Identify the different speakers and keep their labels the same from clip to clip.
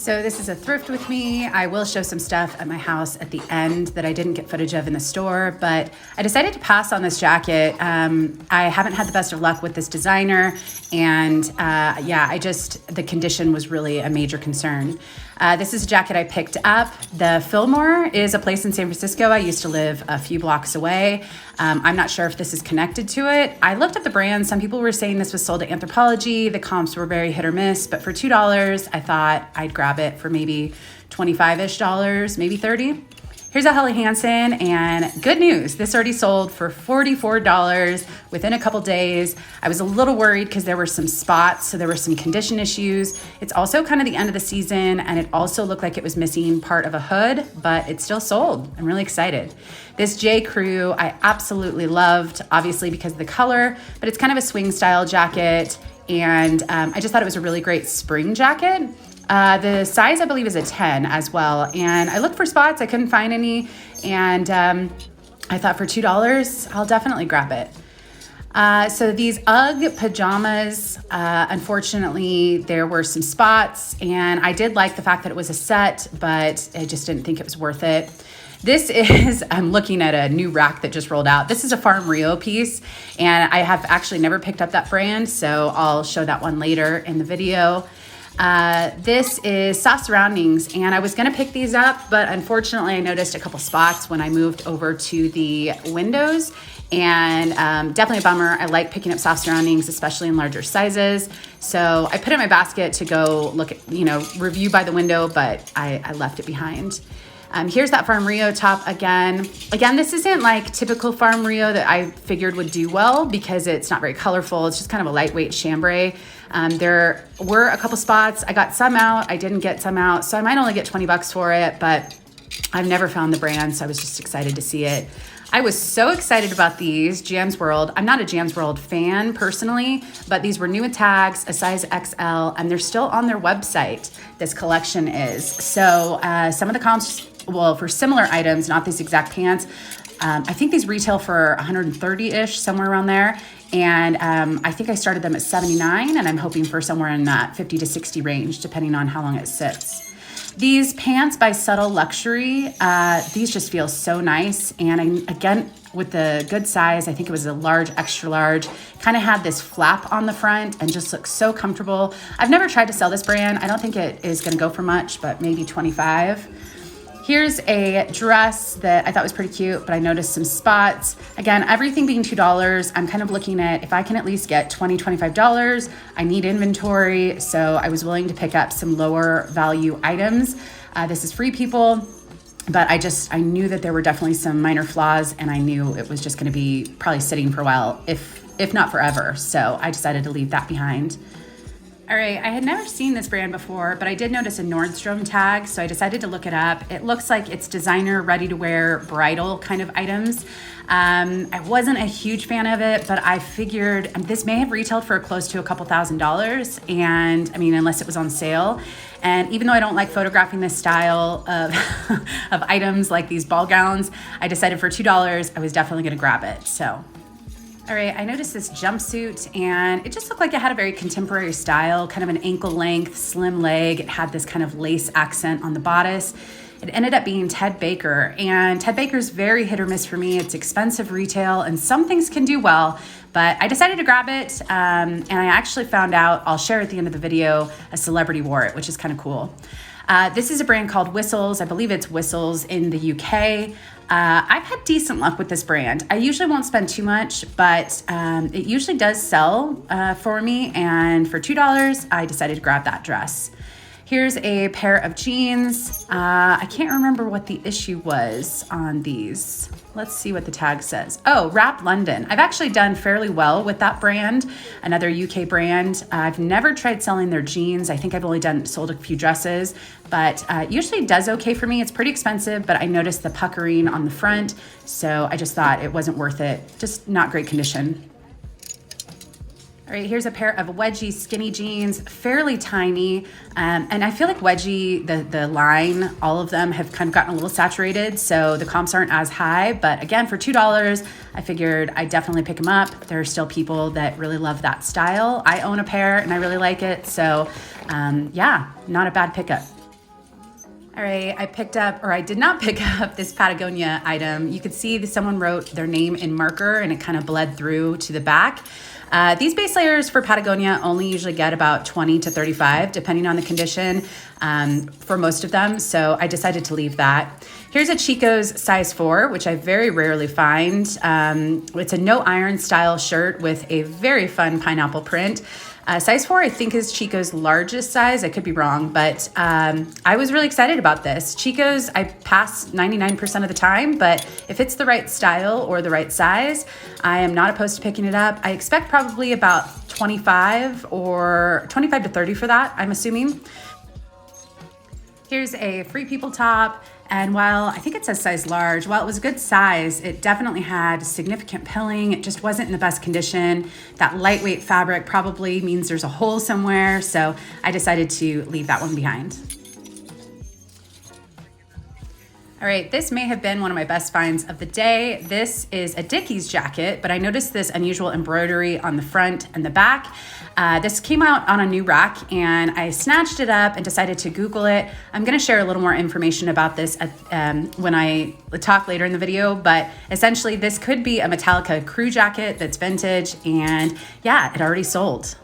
Speaker 1: So this is a thrift with me. I will show some stuff at my house at the end that I didn't get footage of in the store, but I decided to pass on this jacket. I haven't had the best of luck with this designer, and the condition was really a major concern. This is a jacket I picked up. The Fillmore is a place in San Francisco. I used to live a few blocks away. I'm not sure if this is connected to it. I looked at the brand. Some people were saying this was sold at Anthropologie. The comps were very hit or miss, but for $2, I thought I'd grab it for maybe $25-ish, maybe $30. Here's a Helly Hansen, and good news, this already sold for $44 within a couple days. I was a little worried because there were some spots, so there were some condition issues. It's also kind of the end of the season, and it also looked like it was missing part of a hood, but it still sold. I'm really excited. This J. Crew I absolutely loved, obviously because of the color, but it's kind of a swing style jacket, and I just thought it was a really great spring jacket. The size, I believe, is a 10 as well. And I looked for spots, I couldn't find any. And I thought for $2, I'll definitely grab it. So these UGG pajamas, unfortunately, there were some spots. And I did like the fact that it was a set, but I just didn't think it was worth it. This is, I'm looking at a new rack that just rolled out. This is a Farm Rio piece, and I have actually never picked up that brand, so I'll show that one later in the video. This is Soft Surroundings, and I was gonna pick these up, but unfortunately I noticed a couple spots when I moved over to the windows, and definitely a bummer. I like picking up soft surroundings, especially in larger sizes. So I put it in my basket to go look at, review by the window, but I left it behind. Here's that Farm Rio top again. Again, this isn't like typical Farm Rio that I figured would do well because it's not very colorful. It's just kind of a lightweight chambray. There were a couple spots. I got some out. I didn't get some out. So I might only get 20 bucks for it, but I've never found the brand, so I was just excited to see it. I was so excited about these, Jam's World. I'm not a Jam's World fan personally, but these were new with tags, a size XL, and they're still on their website, this collection is. So some of the comps, well, for similar items, not these exact pants, I think these retail for 130-ish, somewhere around there. And I think I started them at 79, and I'm hoping for somewhere in that 50 to 60 range, depending on how long it sits. These pants by Subtle Luxury, these just feel so nice. And again, with the good size, I think it was a large, extra large, kind of had this flap on the front and just looks so comfortable. I've never tried to sell this brand. I don't think it is gonna go for much, but maybe 25. Here's a dress that I thought was pretty cute, but I noticed some spots. Again, everything being $2, I'm kind of looking at if I can at least get $20, $25, I need inventory. So I was willing to pick up some lower value items. This is Free People, but I knew that there were definitely some minor flaws, and I knew it was just gonna be probably sitting for a while, if not forever. So I decided to leave that behind. All right, I had never seen this brand before, but I did notice a Nordstrom tag, so I decided to look it up. It looks like it's designer, ready-to-wear, bridal kind of items. I wasn't a huge fan of it, but I figured this may have retailed for close to a couple $1,000s, and I mean, unless it was on sale. And even though I don't like photographing this style of, of items like these ball gowns, I decided for $2, I was definitely gonna grab it, so. All right, I noticed this jumpsuit, and it just looked like it had a very contemporary style, kind of an ankle length, slim leg. It had this kind of lace accent on the bodice. It ended up being Ted Baker, and Ted Baker's very hit or miss for me. It's expensive retail, and some things can do well, but I decided to grab it, and I actually found out, I'll share at the end of the video, a celebrity wore it, which is kind of cool. This is a brand called Whistles. I believe it's Whistles in the UK. I've had decent luck with this brand. I usually won't spend too much, but it usually does sell for me. And for $2, I decided to grab that dress. Here's a pair of jeans. I can't remember what the issue was on these. Let's see what the tag says. Oh, Rap London. I've actually done fairly well with that brand, another UK brand. I've never tried selling their jeans. I think I've only sold a few dresses, but usually it does okay for me. It's pretty expensive, but I noticed the puckering on the front, so I just thought it wasn't worth it. Just not great condition. All right, here's a pair of wedgie skinny jeans, fairly tiny. And I feel like wedgie, the line, all of them have kind of gotten a little saturated, so the comps aren't as high. But again, for $2, I figured I'd definitely pick them up. There are still people that really love that style. I own a pair and I really like it. So yeah, not a bad pickup. All right, I picked up, or I did not pick up this Patagonia item. You could see that someone wrote their name in marker and it kind of bled through to the back. These base layers for Patagonia only usually get about 20 to 35, depending on the condition, for most of them. So I decided to leave that. Here's a Chico's size 4, which I very rarely find. It's a no iron style shirt with a very fun pineapple print. Size 4, I think, is Chico's largest size. I could be wrong, but I was really excited about this. Chico's, I pass 99% of the time, but if it's the right style or the right size, I am not opposed to picking it up. I expect probably about 25 to 30 for that, I'm assuming. Here's a Free People top. And while I think it says size large, while it was a good size, it definitely had significant pilling. It just wasn't in the best condition. That lightweight fabric probably means there's a hole somewhere. So I decided to leave that one behind. All right, this may have been one of my best finds of the day. This is a Dickies jacket, but I noticed this unusual embroidery on the front and the back. This came out on a new rack and I snatched it up and decided to Google it. I'm gonna share a little more information about this when I talk later in the video, but essentially this could be a Metallica crew jacket that's vintage, and yeah, it already sold.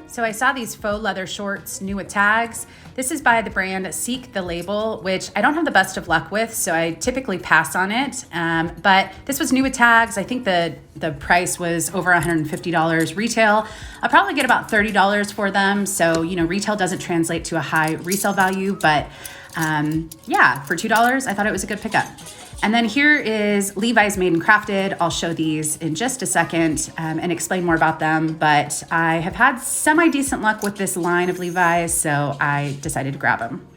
Speaker 1: So I saw these faux leather shorts new with tags. This is by the brand Seek the Label, which I don't have the best of luck with, so I typically pass on it. But this was new with tags. I think the price was over $150 retail. I'll probably get about $30 for them. So, you know, retail doesn't translate to a high resale value, but yeah, for $2, I thought it was a good pickup. And then here is Levi's Made and Crafted. I'll show these in just a second and explain more about them, but I have had semi-decent luck with this line of Levi's, so I decided to grab them.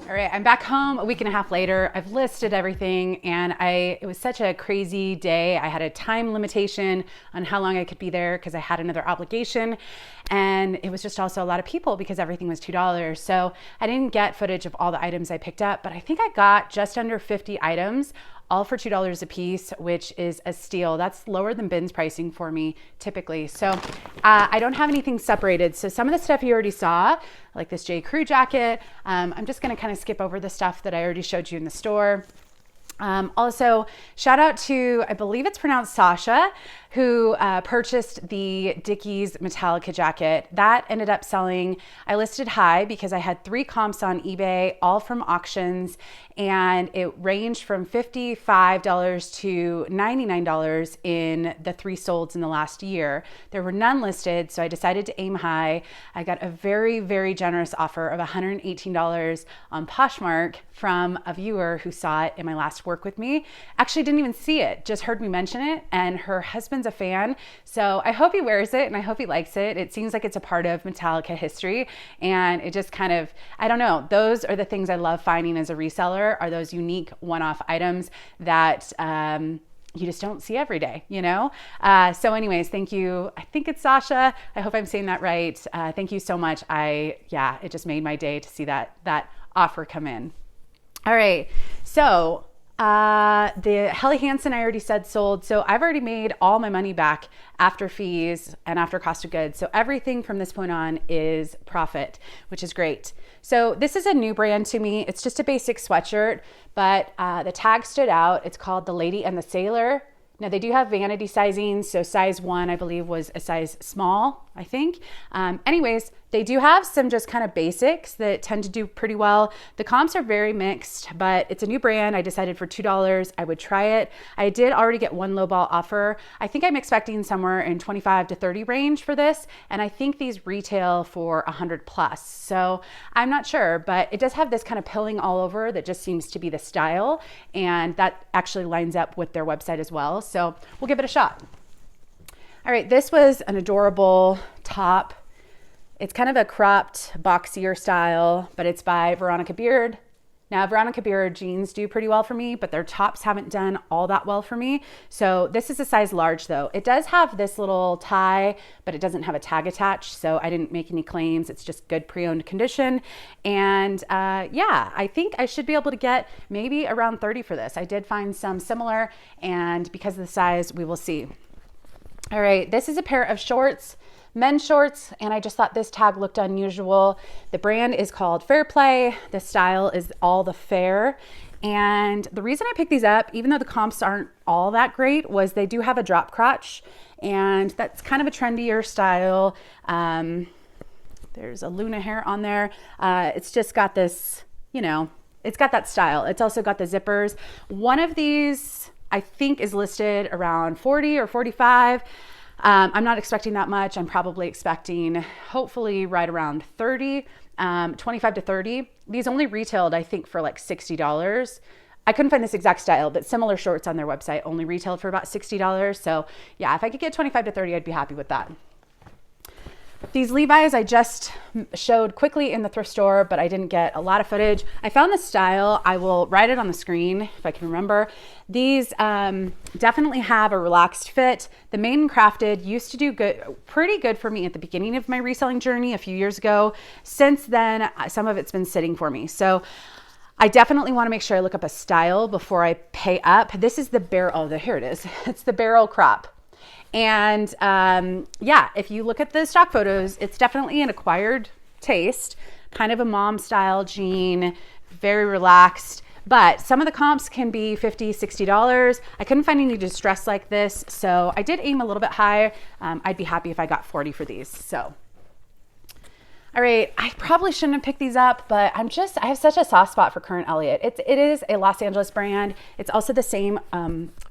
Speaker 1: All right, I'm back home a week and a half later. I've listed everything, and it was such a crazy day. I had a time limitation on how long I could be there because I had another obligation, and it was just also a lot of people because everything was $2. So I didn't get footage of all the items I picked up, but I think I got just under 50 items, all for $2 a piece, which is a steal. That's lower than bins pricing for me typically. So I don't have anything separated. So some of the stuff you already saw, like this J. Crew jacket, I'm just gonna kind of skip over the stuff that I already showed you in the store. Also, shout out to, I believe it's pronounced Sasha, who purchased the Dickies Metallica jacket. That ended up selling, I listed high because I had 3 comps on eBay, all from auctions, and it ranged from $55 to $99 in the 3 solds in the last year. There were none listed, so I decided to aim high. I got a very, very generous offer of $118 on Poshmark from a viewer who saw it in my last work with me. Actually didn't even see it, just heard me mention it, and her husband's a fan. So I hope he wears it and I hope he likes it. It seems like it's a part of Metallica history, and it just kind of, I don't know, those are the things I love finding as a reseller, are those unique one-off items that you just don't see every day, you know? So anyways, thank you. I think it's Sasha. I hope I'm saying that right. Thank you so much. It just made my day to see that offer come in. All right, so the Helly Hansen I already said sold. So I've already made all my money back after fees and after cost of goods. So everything from this point on is profit, which is great. So this is a new brand to me. It's just a basic sweatshirt, but the tag stood out. It's called The Lady and the Sailor. Now they do have vanity sizing. So size 1, I believe, was a size small, I think. Anyways, they do have some just kind of basics that tend to do pretty well. The comps are very mixed, but it's a new brand. I decided for $2, I would try it. I did already get one lowball offer. I think I'm expecting somewhere in 25 to 30 range for this. And I think these retail for 100 plus. So I'm not sure, but it does have this kind of pilling all over that just seems to be the style. And that actually lines up with their website as well. So we'll give it a shot. All right, this was an adorable top. It's kind of a cropped, boxier style, but it's by Veronica Beard. Now, Veronica Beer jeans do pretty well for me, but their tops haven't done all that well for me. So this is a size large though. It does have this little tie, but it doesn't have a tag attached. So I didn't make any claims. It's just good pre-owned condition. And yeah, I think I should be able to get maybe around 30 for this. I did find some similar, and because of the size, we will see. All right, this is a pair of shorts, men's shorts, and I just thought this tag looked unusual. The brand is called Fair Play. The style is all the fair. And the reason I picked these up, even though the comps aren't all that great, was they do have a drop crotch, and that's kind of a trendier style. There's a Luna hair on there. It's just got this, you know, it's got that style. It's also got the zippers. One of these, I think, is listed around 40 or 45. I'm not expecting that much. I'm probably expecting hopefully right around 30, 25 to 30. These only retailed, I think, for like $60. I couldn't find this exact style, but similar shorts on their website only retailed for about $60. So yeah, if I could get 25 to 30, I'd be happy with that. These Levi's I just showed quickly in the thrift store, but I didn't get a lot of footage. I found the style. I will write it on the screen if I can remember. These definitely have a relaxed fit. The Made and Crafted used to do pretty good for me at the beginning of my reselling journey a few years ago. Since then, some of it's been sitting for me. So I definitely want to make sure I look up a style before I pay up. This is the barrel, oh, here it is. It's the barrel crop. And yeah, if you look at the stock photos, it's definitely an acquired taste, kind of a mom style jean, very relaxed, but some of the comps can be $50, $60. I couldn't find any distress like this, so I did aim a little bit high. I'd be happy if I got 40 for these. So, all right, I probably shouldn't have picked these up, but I have such a soft spot for Current Elliott. It is a Los Angeles brand. It's also the same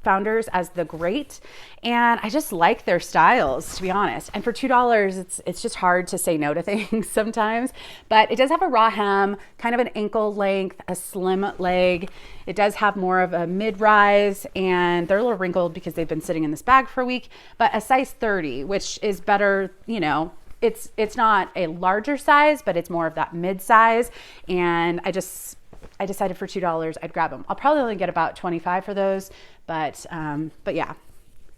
Speaker 1: founders as The Great, and I just like their styles, to be honest. And for $2, it's just hard to say no to things sometimes, but it does have a raw hem, kind of an ankle length, a slim leg. It does have more of a mid-rise, and they're a little wrinkled because they've been sitting in this bag for a week, but a size 30, which is better, you know. It's not a larger size, but it's more of that mid size. And I decided for $2, I'd grab them. I'll probably only get about 25 for those, but yeah.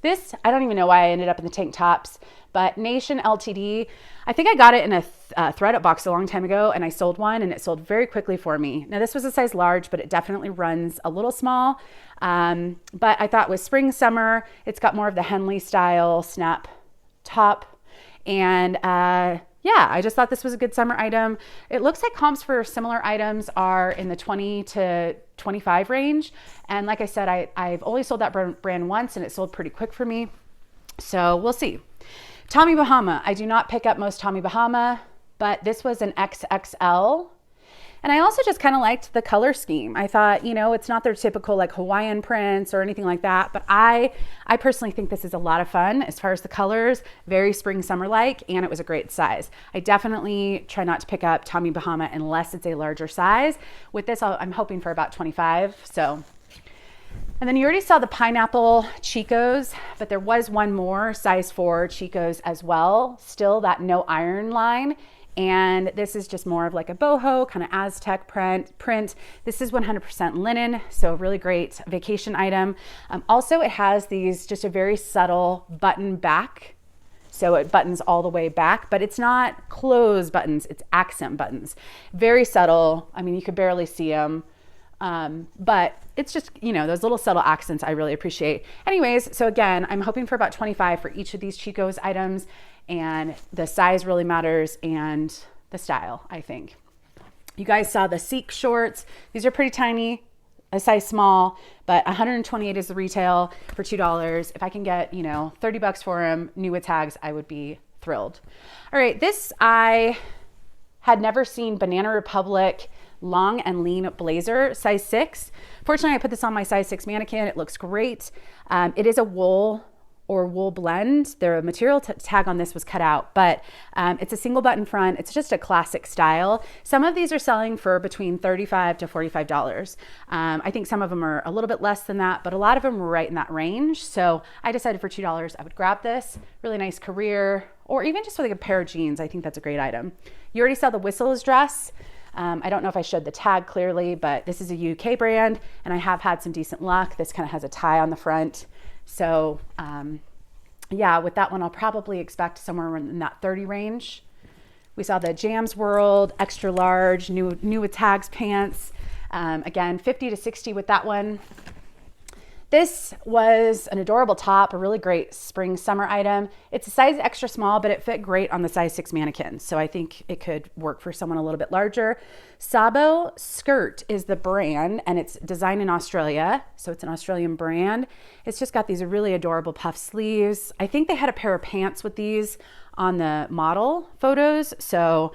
Speaker 1: This, I don't even know why I ended up in the tank tops, but Nation Ltd. I think I got it in a ThredUp box a long time ago, and I sold one, and it sold very quickly for me. Now this was a size large, but it definitely runs a little small. But I thought with spring, summer, it's got more of the Henley style snap top. And yeah, I just thought this was a good summer item. It looks like comps for similar items are in the 20 to 25 range. And like I said, I've only sold that brand once, and it sold pretty quick for me. So we'll see. Tommy Bahama. I do not pick up most Tommy Bahama, but this was an XXL. And I also just kind of liked the color scheme. I thought, you know, it's not their typical like Hawaiian prints or anything like that, but I personally think this is a lot of fun as far as the colors, very spring summer like, and it was a great size. I definitely try not to pick up Tommy Bahama unless it's a larger size. With this, I'm hoping for about 25. So, and then you already saw the pineapple Chicos, but there was one more size 4 Chicos as well. Still that no iron line. And this is just more of like a boho, kind of Aztec print. This is 100% linen, so a really great vacation item. Also, it has these just a very subtle button back. So it buttons all the way back, but it's not closed buttons, it's accent buttons. Very subtle. I mean, you could barely see them. But it's just, you know, those little subtle accents I really appreciate. Anyways, so again, I'm hoping for about 25 for each of these Chicos items. And the size really matters, and the style, I think. You guys saw the Seek shorts. These are pretty tiny, a size small, but 128 is the retail for $2. If I can get, you know, 30 bucks for them, new with tags, I would be thrilled. All right, this I had never seen Banana Republic long and lean blazer, size 6. Fortunately, I put this on my size 6 mannequin. It looks great. It is a wool or wool blend. The material tag on this was cut out, but it's a single button front. It's just a classic style. Some of these are selling for between $35 to $45. I think some of them are a little bit less than that, but a lot of them are right in that range. So I decided for $2, I would grab this. Really nice career, or even just with like a pair of jeans. I think that's a great item. You already saw the Whistles dress. I don't know if I showed the tag clearly, but this is a UK brand and I have had some decent luck. This kind of has a tie on the front. So yeah, with that one, I'll probably expect somewhere in that 30 range. We saw the Jams World, extra large, new with tags pants. Again, 50 to 60 with that one. This was an adorable top, a really great spring summer item. It's a size extra small, but it fit great on the size 6 mannequins. So I think it could work for someone a little bit larger. Sabo Skirt is the brand and it's designed in Australia. So it's an Australian brand. It's just got these really adorable puff sleeves. I think they had a pair of pants with these on the model photos. So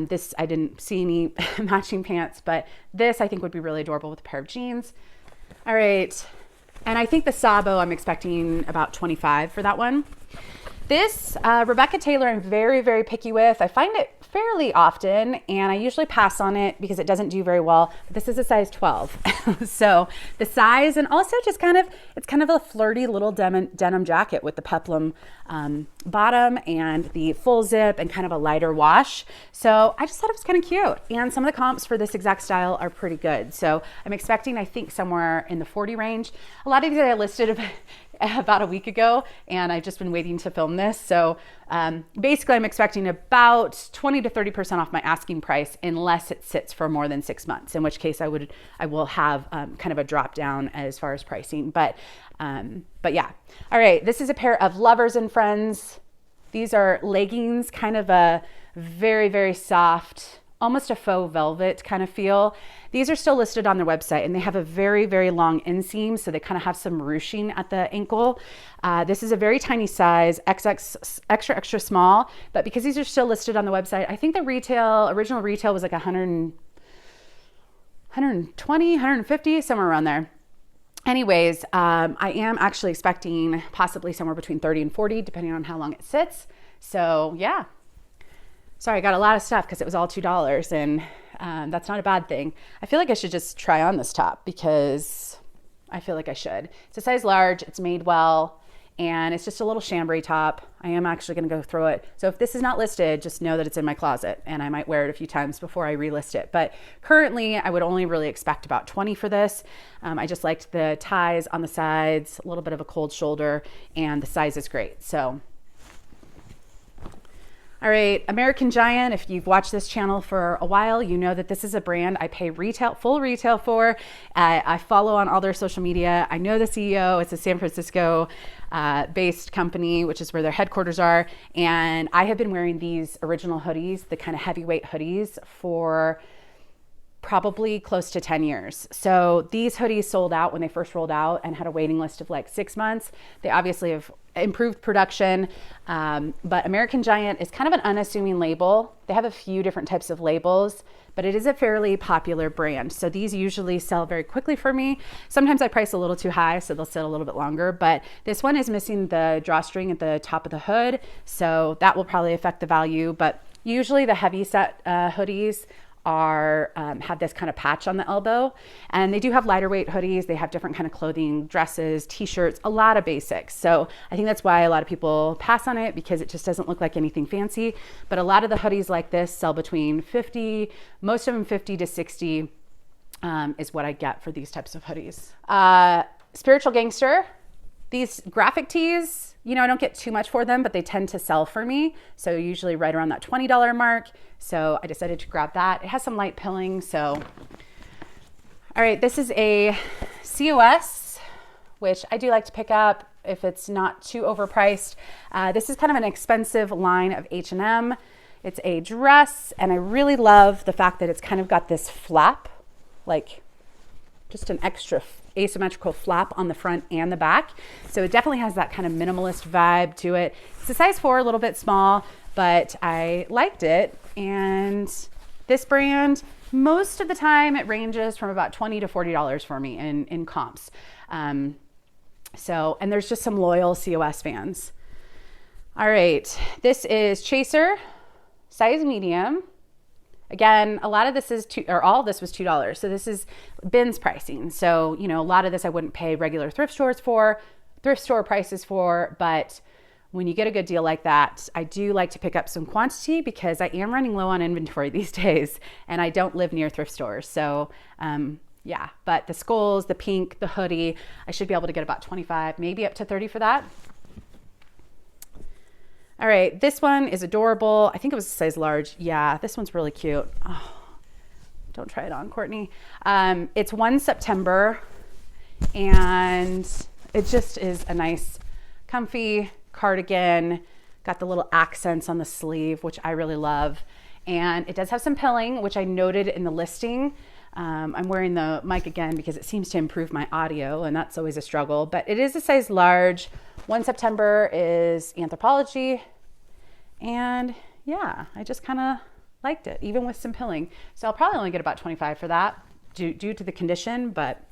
Speaker 1: this, I didn't see any matching pants, but this I think would be really adorable with a pair of jeans. All right. And I think the Sabo, I'm expecting about 25 for that one. This Rebecca Taylor, I'm very, very picky with. I find it fairly often and I usually pass on it because it doesn't do very well. But this is a size 12. So the size and also just it's kind of a flirty little denim jacket with the peplum bottom and the full zip and kind of a lighter wash. So I just thought it was kind of cute. And some of the comps for this exact style are pretty good. So I'm expecting, I think, somewhere in the 40 range. A lot of these I listed about a week ago and I've just been waiting to film this. So basically I'm expecting about 20 to 30% off my asking price unless it sits for more than 6 months, in which case I will have kind of a drop down as far as pricing. But yeah. All right, this is a pair of Lovers and Friends. These are leggings, kind of a very, very soft, almost a faux velvet kind of feel. These are still listed on their website and they have a very, very long inseam. So they kind of have some ruching at the ankle. This is a very tiny size, XX, extra, extra small, but because these are still listed on the website, I think the original retail was like 120, 150, somewhere around there. Anyways, I am actually expecting possibly somewhere between 30 and 40, depending on how long it sits. So yeah. Sorry, I got a lot of stuff because it was all $2 and that's not a bad thing. I feel like I should just try on this top because I feel like I should. It's a size large, it's made well, and it's just a little chambray top. I am actually gonna go throw it. So if this is not listed, just know that it's in my closet and I might wear it a few times before I relist it. But currently I would only really expect about 20 for this. I just liked the ties on the sides, a little bit of a cold shoulder, and the size is great. So. All right, American Giant, if you've watched this channel for a while, you know that this is a brand I pay full retail for. I follow on all their social media. I know the CEO, it's a San Francisco based company, which is where their headquarters are. And I have been wearing these original hoodies, the kind of heavyweight hoodies, for probably close to 10 years. So these hoodies sold out when they first rolled out and had a waiting list of like 6 months. They obviously have improved production, but American Giant is kind of an unassuming label. They have a few different types of labels, but it is a fairly popular brand. So these usually sell very quickly for me. Sometimes I price a little too high, so they'll sit a little bit longer, but this one is missing the drawstring at the top of the hood. So that will probably affect the value, but usually the heavy set hoodies have this kind of patch on the elbow, and they do have lighter weight hoodies. They have different kind of clothing, dresses, t-shirts, a lot of basics. So I think that's why a lot of people pass on it, because it just doesn't look like anything fancy. But a lot of the hoodies like this sell between 50, most of them 50 to 60 is what I get for these types of hoodies. Spiritual Gangster, these graphic tees, you know, I don't get too much for them, but they tend to sell for me. So usually right around that $20 mark. So I decided to grab that. It has some light pilling. So, all right, this is a COS, which I do like to pick up if it's not too overpriced. This is kind of an expensive line of H&M. It's a dress, and I really love the fact that it's kind of got this flap, like just an extra asymmetrical flap on the front and the back. So it definitely has that kind of minimalist vibe to it. It's a size 4, a little bit small, but I liked it. And this brand, most of the time it ranges from about $20 to $40 for me in comps. And there's just some loyal COS fans. All right, this is Chaser, size medium. Again, a lot of this is all of this was $2. So this is bins pricing. So, you know, a lot of this I wouldn't pay regular thrift store prices for, but when you get a good deal like that, I do like to pick up some quantity because I am running low on inventory these days and I don't live near thrift stores. So yeah, but the skulls, the pink, the hoodie, I should be able to get about 25, maybe up to 30 for that. All right, this one is adorable. I think it was a size large. Yeah, this one's really cute. Oh, don't try it on, Courtney. It's 1 September and it just is a nice, comfy cardigan. Got the little accents on the sleeve, which I really love. And it does have some pilling, which I noted in the listing. I'm wearing the mic again because it seems to improve my audio and that's always a struggle, but it is a size large. 1 September is Anthropology. And yeah, I just kind of liked it, even with some pilling. So I'll probably only get about 25 for that due to the condition, but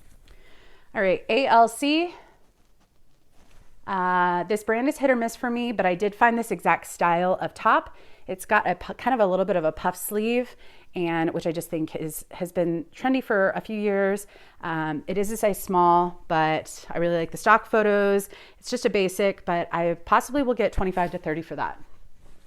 Speaker 1: all right, ALC. This brand is hit or miss for me, but I did find this exact style of top. It's got a kind of a little bit of a puff sleeve, and which I just think has been trendy for a few years. It is a size small, but I really like the stock photos. It's just a basic, but I possibly will get 25 to 30 for that.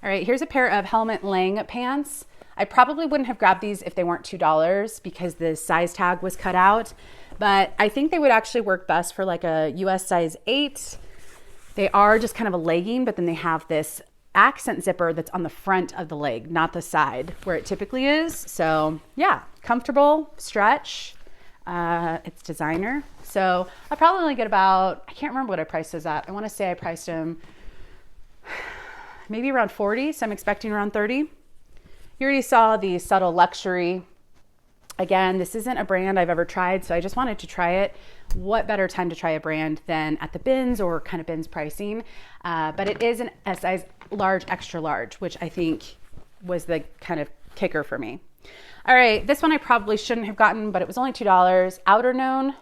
Speaker 1: All right, here's a pair of Helmut Lang pants. I probably wouldn't have grabbed these if they weren't $2 because the size tag was cut out, but I think they would actually work best for like a US size 8. They are just kind of a legging, but then they have this accent zipper that's on the front of the leg, not the side where it typically is. So yeah, comfortable, stretch. It's designer. So I probably only get about, I can't remember what I priced those at. I want to say I priced them maybe around 40. So I'm expecting around 30. You already saw the Subtle Luxury. Again, this isn't a brand I've ever tried, so I just wanted to try it. What better time to try a brand than at the bins or kind of bins pricing? But it is a size large, extra large, which I think was the kind of kicker for me. All right, this one I probably shouldn't have gotten, but it was only $2. Outer Known.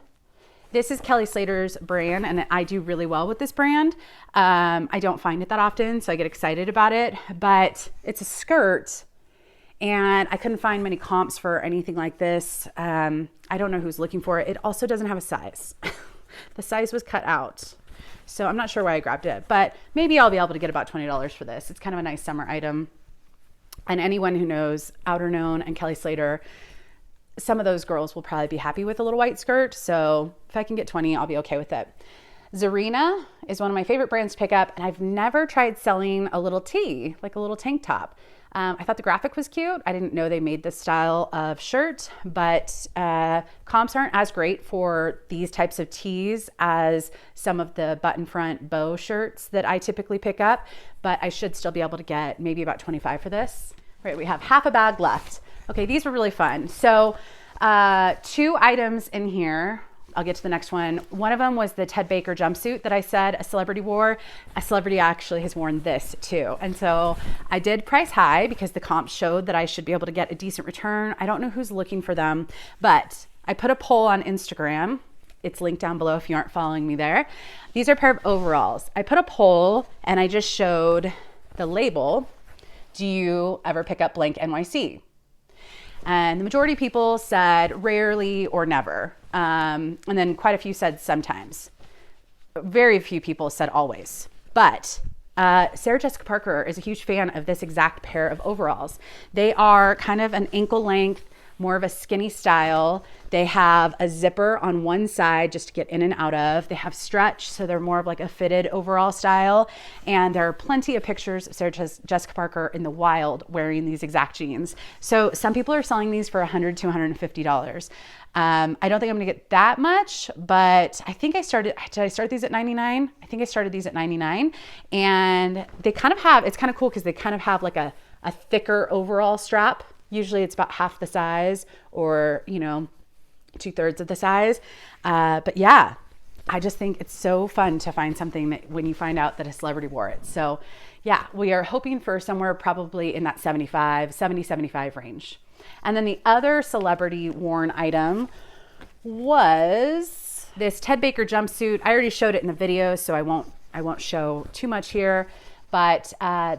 Speaker 1: This is Kelly Slater's brand, and I do really well with this brand. I don't find it that often, so I get excited about it, but it's a skirt. And I couldn't find many comps for anything like this. I don't know who's looking for it. It also doesn't have a size. The size was cut out. So I'm not sure why I grabbed it, but maybe I'll be able to get about $20 for this. It's kind of a nice summer item. And anyone who knows Outer Known and Kelly Slater, some of those girls will probably be happy with a little white skirt. So if I can get 20, I'll be okay with it. Zarina is one of my favorite brands to pick up, and I've never tried selling a little tee, like a little tank top. I thought the graphic was cute. I didn't know they made this style of shirt, but comps aren't as great for these types of tees as some of the button front bow shirts that I typically pick up, but I should still be able to get maybe about 25 for this. All right, we have half a bag left. Okay, these were really fun. So 2 items in here. I'll get to the next one. One of them was the Ted Baker jumpsuit that I said a celebrity wore. A celebrity actually has worn this too. And so I did price high because the comps showed that I should be able to get a decent return. I don't know who's looking for them, but I put a poll on Instagram. It's linked down below if you aren't following me there. These are a pair of overalls. I put a poll and I just showed the label. Do you ever pick up blank NYC? And the majority of people said rarely or never. And then quite a few said sometimes. Very few people said always. But Sarah Jessica Parker is a huge fan of this exact pair of overalls. They are kind of an ankle length, more of a skinny style. They have a zipper on one side just to get in and out of. They have stretch, so they're more of like a fitted overall style. And there are plenty of pictures of Sarah Jessica Parker in the wild wearing these exact jeans. So some people are selling these for $100 to $150. I don't think I'm gonna get that much, but I think did I start these at 99? I think I started these at 99. And they kind of have, it's kind of cool because they kind of have like a thicker overall strap. Usually it's about half the size or, 2/3 of the size. But yeah, I just think it's so fun to find something that when you find out that a celebrity wore it. So yeah, we are hoping for somewhere probably in that 75 range. And then the other celebrity worn item was this Ted Baker jumpsuit. I already showed it in the video, so I won't show too much here, but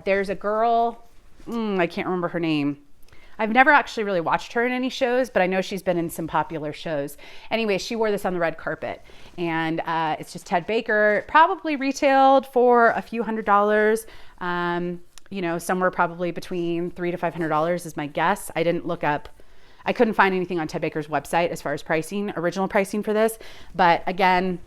Speaker 1: there's a girl, I can't remember her name. I've never actually really watched her in any shows, but I know she's been in some popular shows. Anyway, she wore this on the red carpet, and it's just Ted Baker. Probably retailed for a few $100s. You know, somewhere probably between $300 to $500 is my guess. I didn't look up. I couldn't find anything on Ted Baker's website as far as pricing, original pricing for this. But again,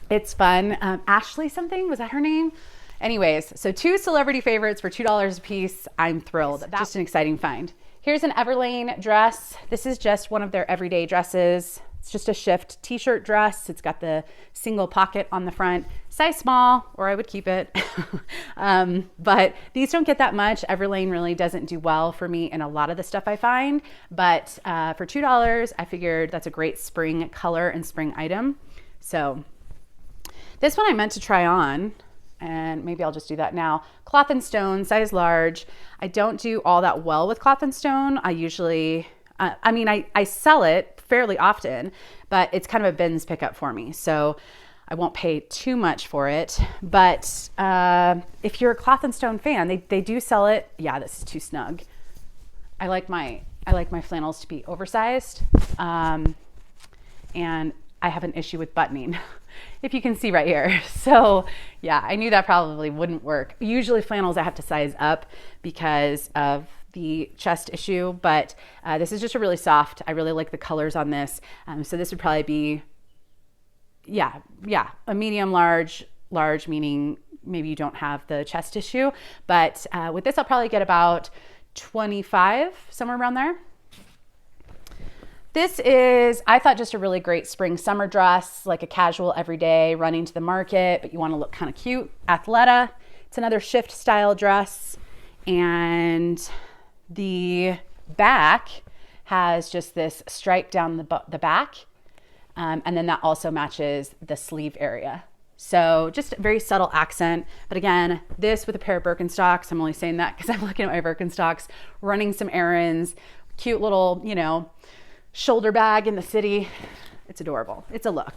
Speaker 1: it's fun. Ashley something, was that her name? Anyways, so 2 celebrity favorites for $2 a piece. I'm thrilled. That's just an exciting find. Here's an Everlane dress. This is just one of their everyday dresses. It's just a shift t-shirt dress. It's got the single pocket on the front. Size small, or I would keep it. But these don't get that much. Everlane really doesn't do well for me in a lot of the stuff I find. But for $2, I figured that's a great spring color and spring item. So this one I meant to try on, and maybe I'll just do that now. Cloth and Stone, size large. I don't do all that well with Cloth and Stone. I usually, I sell it fairly often, but it's kind of a bins pickup for me. So I won't pay too much for it. But if you're a Cloth and Stone fan, they do sell it. Yeah, this is too snug. I like my flannels to be oversized. And I have an issue with buttoning, if you can see right here. So yeah, I knew that probably wouldn't work. Usually flannels I have to size up because of the chest issue, but this is just a really soft. I really like the colors on this. So this would probably be, yeah, a medium large meaning maybe you don't have the chest issue. But with this, I'll probably get about 25, somewhere around there. This is, I thought, just a really great spring summer dress, like a casual everyday running to the market, but you want to look kind of cute. Athleta. It's another shift style dress, and the back has just this stripe down the back, and then that also matches the sleeve area. So just a very subtle accent. But again, this with a pair of Birkenstocks, I'm only saying that because I'm looking at my Birkenstocks, running some errands, cute little, shoulder bag in the city. It's adorable. It's a look.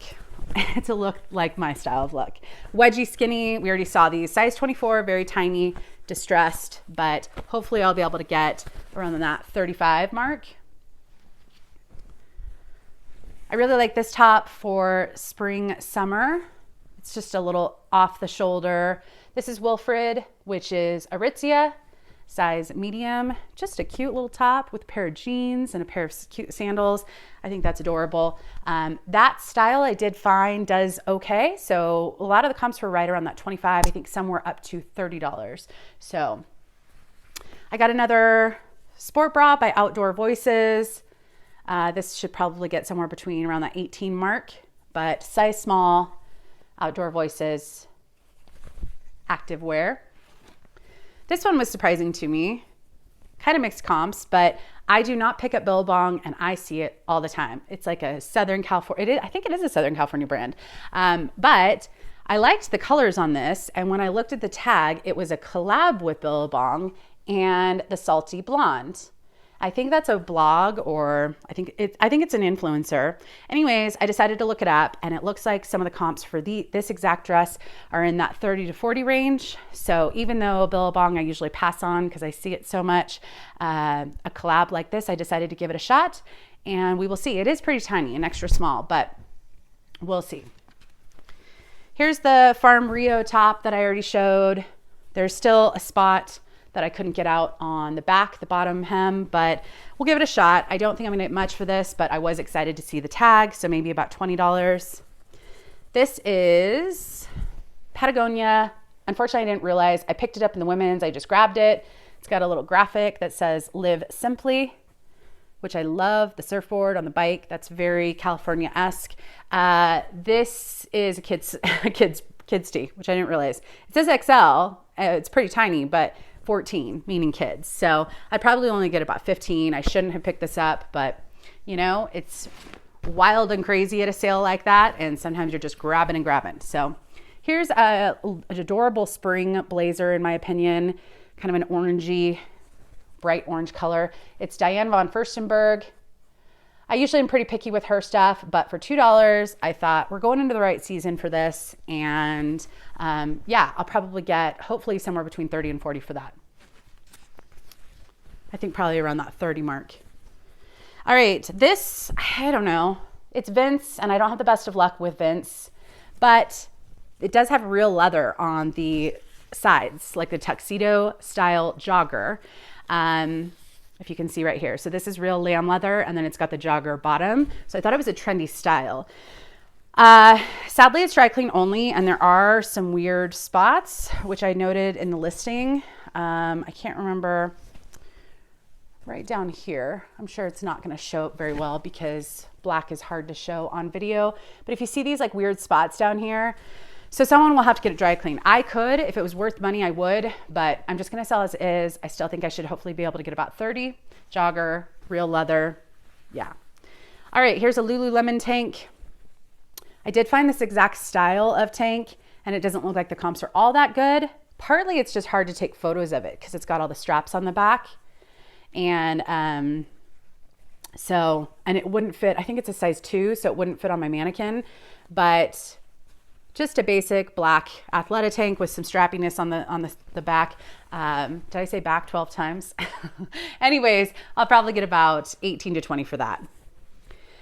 Speaker 1: It's a look like my style of look. Wedgie skinny, we already saw these. Size 24, very tiny, distressed, but hopefully I'll be able to get around that 35 mark. I really like this top for spring, summer. It's just a little off the shoulder. This is Wilfred, which is Aritzia. Size medium, just a cute little top with a pair of jeans and a pair of cute sandals. I think that's adorable. That style I did find does okay. So a lot of the comps were right around that 25, I think somewhere up to $30. So I got another sport bra by Outdoor Voices. This should probably get somewhere between around that 18 mark, but size small, Outdoor Voices, active wear. This one was surprising to me, kind of mixed comps, but I do not pick up Billabong, and I see it all the time. It's like a Southern California, I think it is a Southern California brand, but I liked the colors on this, and when I looked at the tag, it was a collab with Billabong and the Salty Blonde. I think that's a blog, or I think it's an influencer. Anyways, I decided to look it up, and it looks like some of the comps for this exact dress are in that 30 to 40 range. So even though Billabong I usually pass on because I see it so much, a collab like this, I decided to give it a shot, and we will see. It is pretty tiny and extra small, but we'll see. Here's the Farm Rio top that I already showed. There's still a spot that I couldn't get out on the back, the bottom hem, but we'll give it a shot. I don't think I'm gonna get much for this, but I was excited to see the tag, so maybe about $20. This is Patagonia. Unfortunately, I didn't realize I picked it up in the women's. I just grabbed it. It's got a little graphic that says "Live Simply," which I love. The surfboard on the bike, that's very California-esque. This is a kids tee, which I didn't realize. It says XL. It's pretty tiny, but 14, meaning kids. So I'd probably only get about 15. I shouldn't have picked this up, but it's wild and crazy at a sale like that. And sometimes you're just grabbing and grabbing. So here's an adorable spring blazer, in my opinion, kind of an orangey, bright orange color. It's Diane von Furstenberg. I usually am pretty picky with her stuff, but for $2, I thought we're going into the right season for this. And yeah, I'll probably get hopefully somewhere between 30 and 40 for that. I think probably around that 30 mark. All right, this, I don't know. It's Vince, and I don't have the best of luck with Vince, but it does have real leather on the sides, like the tuxedo style jogger. If you can see right here. So this is real lamb leather, and then it's got the jogger bottom. So I thought it was a trendy style. Sadly, it's dry clean only, and there are some weird spots, which I noted in the listing. I can't remember. Right down here. I'm sure it's not going to show up very well because black is hard to show on video. But if you see these like weird spots down here, so someone will have to get it dry clean. I could, if it was worth money, I would, but I'm just going to sell as is. I still think I should hopefully be able to get about 30. Jogger, real leather. Yeah. All right, here's a Lululemon tank. I did find this exact style of tank, and it doesn't look like the comps are all that good. Partly it's just hard to take photos of it because it's got all the straps on the back. And and it wouldn't fit. I think it's a size 2, so it wouldn't fit on my mannequin, but just a basic black Athleta tank with some strappiness on the back. Did I say back 12 times? Anyways, I'll probably get about 18 to 20 for that.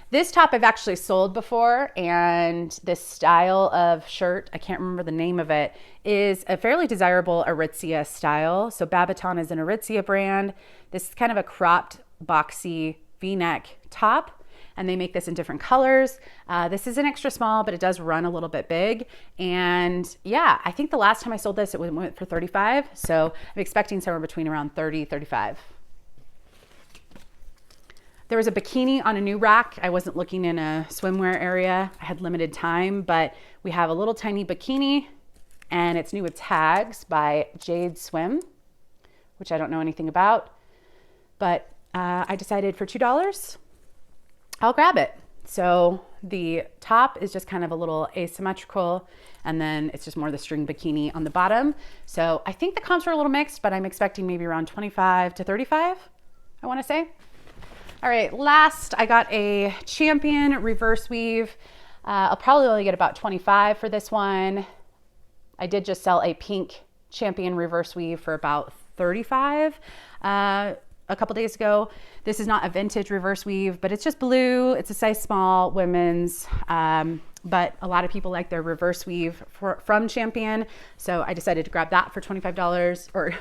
Speaker 1: This top I've actually sold before, and this style of shirt, I can't remember the name of it, is a fairly desirable Aritzia style. So Babaton is an Aritzia brand. This is kind of a cropped, boxy V-neck top, and they make this in different colors. This is an extra small, but it does run a little bit big. And yeah, I think the last time I sold this, it went for 35. So I'm expecting somewhere between around 30, 35. There was a bikini on a new rack. I wasn't looking in a swimwear area. I had limited time, but we have a little tiny bikini, and it's new with tags by Jade Swim, which I don't know anything about. But I decided for $2, I'll grab it. So the top is just kind of a little asymmetrical, and then it's just more the string bikini on the bottom. So I think the comps are a little mixed, but I'm expecting maybe around 25 to 35, I want to say. All right, last I got a Champion reverse weave. I'll probably only get about 25 for this one. I did just sell a pink Champion reverse weave for about 35 a couple days ago. This is not a vintage reverse weave, but it's just blue. It's a size small, women's, but a lot of people like their reverse weave from Champion. So I decided to grab that for $25, or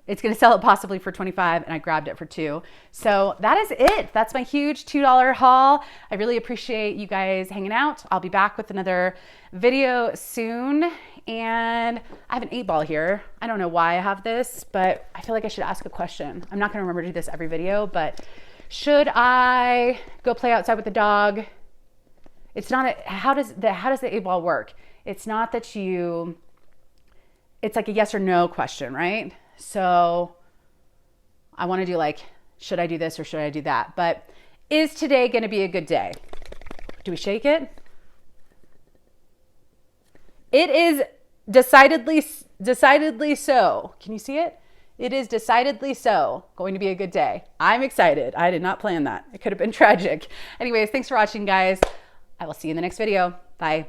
Speaker 1: it's going to sell it possibly for 25, and I grabbed it for $2. So that is it. That's my huge $2 haul. I really appreciate you guys hanging out. I'll be back with another video soon. And I have an 8-ball here. I don't know why I have this, but I feel like I should ask a question. I'm not going to remember to do this every video, but should I go play outside with the dog? It's not how does the 8-ball work? It's not that it's like a yes or no question, right? So I want to do like, should I do this or should I do that? But is today going to be a good day? Do we shake it? It is decidedly so. Can you see it? It is decidedly so going to be a good day. I'm excited. I did not plan that. It could have been tragic. Anyways, thanks for watching, guys. I will see you in the next video. Bye.